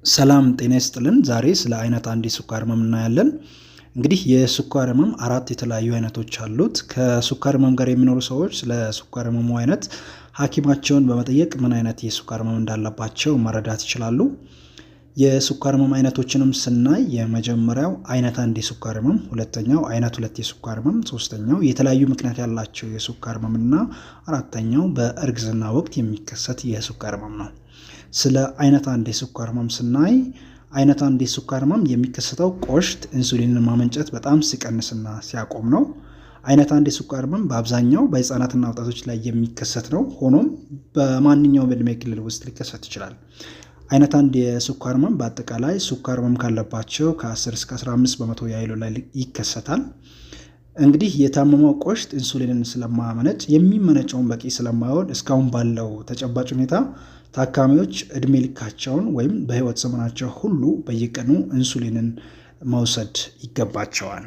ሰላም ጤና ይስጥልን። ዛሬ ስለ አይነት አንድ የስኳር ህመም እናያለን። እንግዲህ የስኳር ህመም አራት የተለያዩ አይነቶች አሉት። ከስኳር ህመም ጋር የሚኖሩ ሰዎች ስለ ስኳር ህመሙ አይነት ሐኪማቸውን በመጠየቅ ምን አይነት የስኳር ህመም እንዳለባቸው መረዳት ይችላሉ። የስኳር ህመም አይነቶችንም ስናይ የመጀመሪያው አይነት አንድ የስኳር ህመም፣ ሁለተኛው አይነት ሁለት የስኳር ህመም፣ ሶስተኛው የተለያዩ ምክንያት ያላቸው የስኳር ህመም እና አራተኛው በእርግዝና ወቅት የሚከሰት የስኳር ህመም ነው። ስለ አይነት አንድ የስኳር ህመም ስናይ አይነት አንድ የስኳር ህመም የሚከሰተው ቆሽት ኢንሱሊንን ማመንጨት በጣም ሲቀንስና ሲያቆም ነው። አይነት አንድ የስኳር ህመም በአብዛኛው በህፃናትና ወጣቶች ላይ የሚከሰት ነው። ሆኖም በማንኛውም እድሜ ክልል ውስጥ ሊከሰት ይችላል። አይነት አንድ የስኳር ህመም በአጠቃላይ ስኳር ህመም ካለባቸው ከ10 እስከ 15 በመቶ ያህሉ ላይ ይከሰታል። እንግዲህ የታመመው ቆሽት ኢንሱሊንን ስለማመነጭ የሚመነጨውን በቂ ስለማይሆን እስካሁን ባለው ተጨባጭ ሁኔታ ታካሚዎች እድሜ ልካቸውን ወይም በህይወት ዘመናቸው ሁሉ በየቀኑ ኢንሱሊንን መውሰድ ይገባቸዋል።